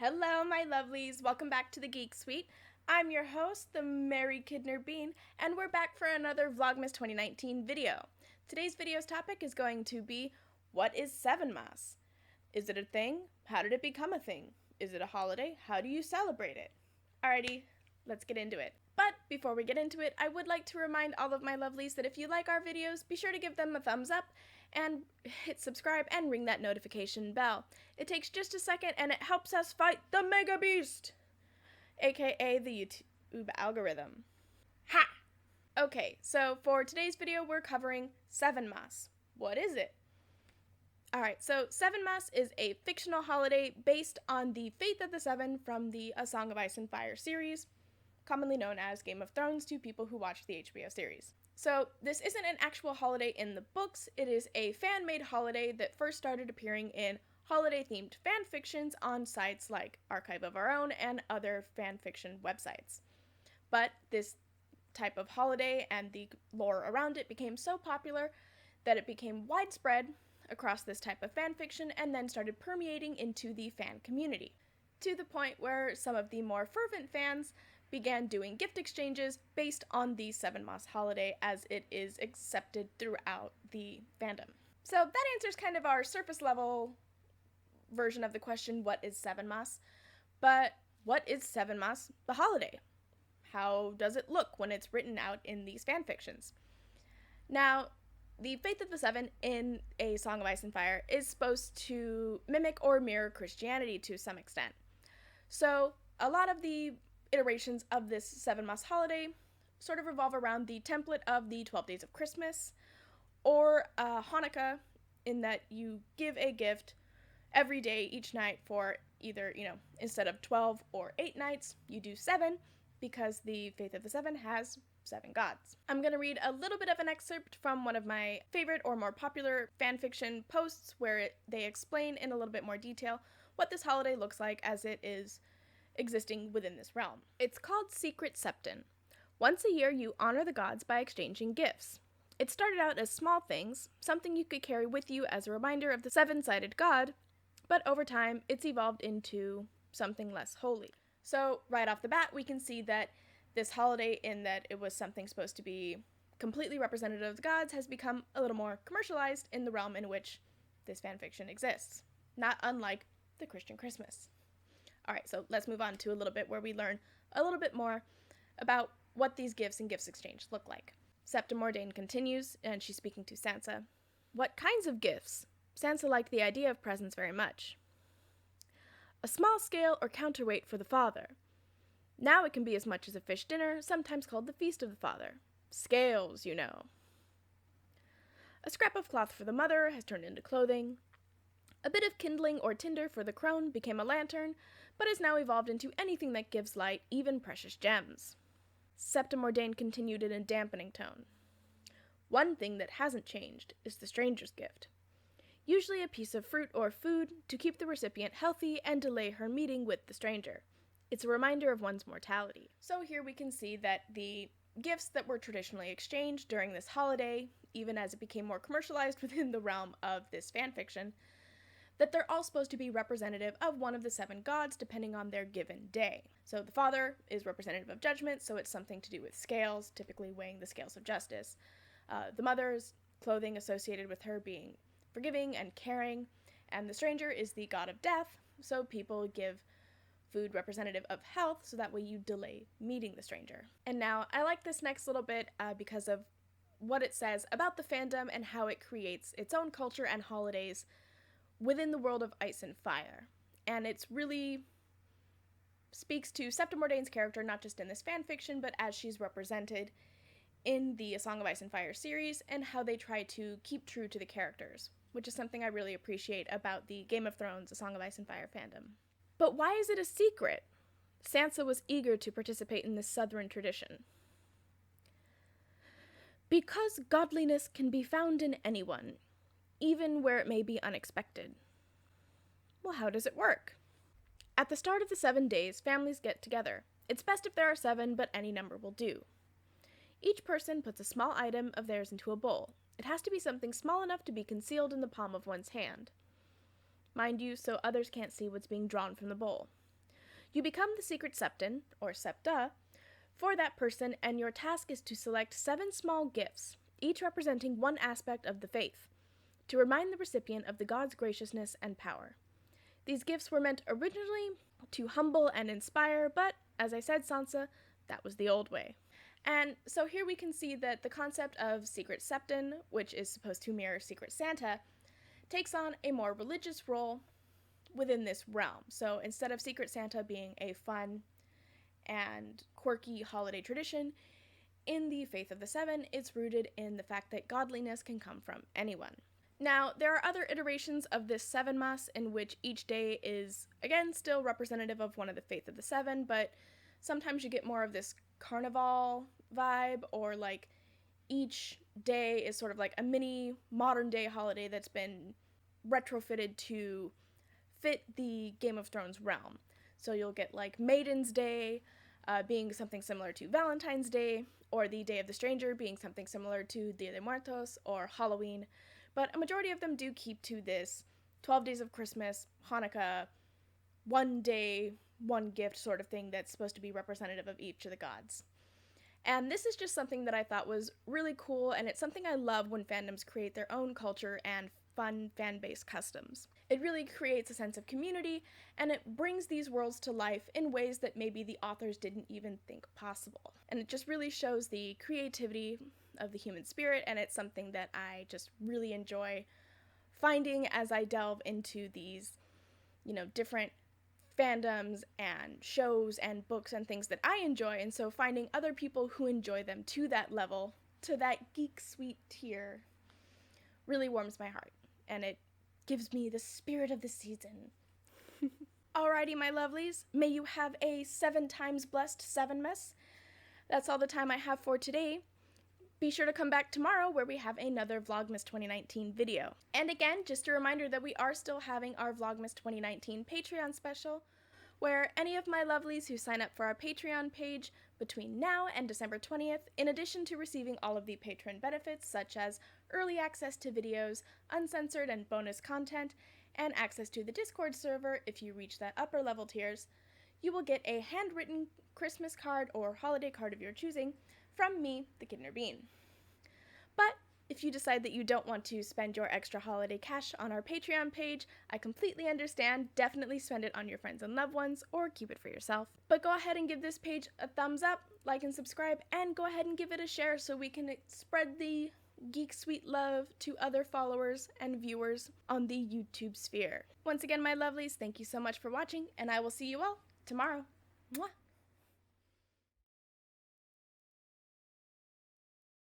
Hello, my lovelies. Welcome back to the Geek Suite. I'm your host, the Mary Kidner Bean, and we're back for another Vlogmas 2019 video. Today's video's topic is going to be, what is Sevenmas? Is it a thing? How did it become a thing? Is it a holiday? How do you celebrate it? Alrighty, let's get into it. But before we get into it, I would like to remind all of my lovelies that if you like our videos, be sure to give them a thumbs up and hit subscribe and ring that notification bell. It takes just a second and it helps us fight the Mega Beast, aka the YouTube algorithm. Ha! Okay, so for today's video we're covering Sevenmas. What is it? Alright, so Sevenmas is a fictional holiday based on the Faith of the Seven from the A Song of Ice and Fire series, commonly known as Game of Thrones to people who watch the HBO series. So this isn't an actual holiday in the books, it is a fan-made holiday that first started appearing in holiday-themed fan fictions on sites like Archive of Our Own and other fan fiction websites. But this type of holiday and the lore around it became so popular that it became widespread across this type of fan fiction and then started permeating into the fan community, to the point where some of the more fervent fans began doing gift exchanges based on the Sevenmas holiday as it is accepted throughout the fandom. So that answers kind of our surface level version of the question, what is Sevenmas? But what is Sevenmas, the holiday? How does it look when it's written out in these fanfictions? Now, the Faith of the Seven in A Song of Ice and Fire is supposed to mimic or mirror Christianity to some extent. So a lot of the iterations of this Sevenmas holiday sort of revolve around the template of the 12 Days of Christmas, or Hanukkah, in that you give a gift every day, each night, for either, instead of 12 or 8 nights, you do 7, because the Faith of the Seven has 7 gods. I'm going to read a little bit of an excerpt from one of my favorite or more popular fanfiction posts where they explain in a little bit more detail what this holiday looks like as it is existing within this realm. It's called Secret Septon. Once a year, you honor the gods by exchanging gifts. It started out as small things, something you could carry with you as a reminder of the seven-sided god, but over time, it's evolved into something less holy. So right off the bat, we can see that this holiday, in that it was something supposed to be completely representative of the gods, has become a little more commercialized in the realm in which this fanfiction exists, not unlike the Christian Christmas. Alright, so let's move on to a little bit where we learn a little bit more about what these gifts and gifts exchange look like. Septa Mordain continues, and she's speaking to Sansa. What kinds of gifts? Sansa liked the idea of presents very much. A small scale or counterweight for the father. Now it can be as much as a fish dinner, sometimes called the Feast of the Father. Scales, you know. A scrap of cloth for the mother has turned into clothing. A bit of kindling or tinder for the crone became a lantern, but has now evolved into anything that gives light, even precious gems. Septa Mordain continued in a dampening tone. One thing that hasn't changed is the stranger's gift. Usually a piece of fruit or food to keep the recipient healthy and delay her meeting with the stranger. It's a reminder of one's mortality. So here we can see that the gifts that were traditionally exchanged during this holiday, even as it became more commercialized within the realm of this fanfiction, that they're all supposed to be representative of one of the 7 gods depending on their given day. So the father is representative of judgment, so it's something to do with scales, typically weighing the scales of justice. The mother's clothing associated with her being forgiving and caring, and the stranger is the god of death, so people give food representative of health, so that way you delay meeting the stranger. And now, I like this next little bit because of what it says about the fandom and how it creates its own culture and holidays within the world of Ice and Fire. And it's really speaks to Septa Mordain's character, not just in this fanfiction, but as she's represented in the A Song of Ice and Fire series, and how they try to keep true to the characters, which is something I really appreciate about the Game of Thrones A Song of Ice and Fire fandom. But why is it a secret? Sansa was eager to participate in this southern tradition. Because godliness can be found in anyone, even where it may be unexpected. Well, how does it work? At the start of the 7 days, families get together. It's best if there are 7, but any number will do. Each person puts a small item of theirs into a bowl. It has to be something small enough to be concealed in the palm of one's hand. Mind you, so others can't see what's being drawn from the bowl. You become the secret septon, or septa, for that person, and your task is to select 7 small gifts, each representing one aspect of the faith, to remind the recipient of the God's graciousness and power. These gifts were meant originally to humble and inspire, but, as I said, Sansa, that was the old way. And so here we can see that the concept of secret septon, which is supposed to mirror Secret Santa, takes on a more religious role within this realm. So instead of Secret Santa being a fun and quirky holiday tradition, in the Faith of the Seven, it's rooted in the fact that godliness can come from anyone. Now, there are other iterations of this Sevenmas in which each day is, again, still representative of one of the Faith of the Seven, but sometimes you get more of this carnival vibe, or like each day is sort of like a mini modern day holiday that's been retrofitted to fit the Game of Thrones realm. So you'll get like Maiden's Day being something similar to Valentine's Day, or the Day of the Stranger being something similar to Dia de Muertos or Halloween. But a majority of them do keep to this 12 days of Christmas, Hanukkah, one day, one gift sort of thing that's supposed to be representative of each of the gods. And this is just something that I thought was really cool, and it's something I love when fandoms create their own culture and fun fan-based customs. It really creates a sense of community, and it brings these worlds to life in ways that maybe the authors didn't even think possible. And it just really shows the creativity of the human spirit, and it's something that I just really enjoy finding as I delve into these, different fandoms and shows and books and things that I enjoy, and so finding other people who enjoy them to that level, to that Geek Suite tier, really warms my heart, and it gives me the spirit of the season. Alrighty, my lovelies, may you have a 7 times blessed Sevenmas. That's all the time I have for today. Be sure to come back tomorrow where we have another Vlogmas 2019 video. And again, just a reminder that we are still having our Vlogmas 2019 Patreon special, where any of my lovelies who sign up for our Patreon page between now and December 20th, in addition to receiving all of the patron benefits such as early access to videos, uncensored and bonus content, and access to the Discord server if you reach that upper level tiers, you will get a handwritten Christmas card or holiday card of your choosing from me, the Kidner Bean. But if you decide that you don't want to spend your extra holiday cash on our Patreon page, I completely understand. Definitely spend it on your friends and loved ones, or keep it for yourself. But go ahead and give this page a thumbs up, like and subscribe, and go ahead and give it a share so we can spread the Geek Suite love to other followers and viewers on the YouTube sphere. Once again, my lovelies, thank you so much for watching, and I will see you all tomorrow. Mwah!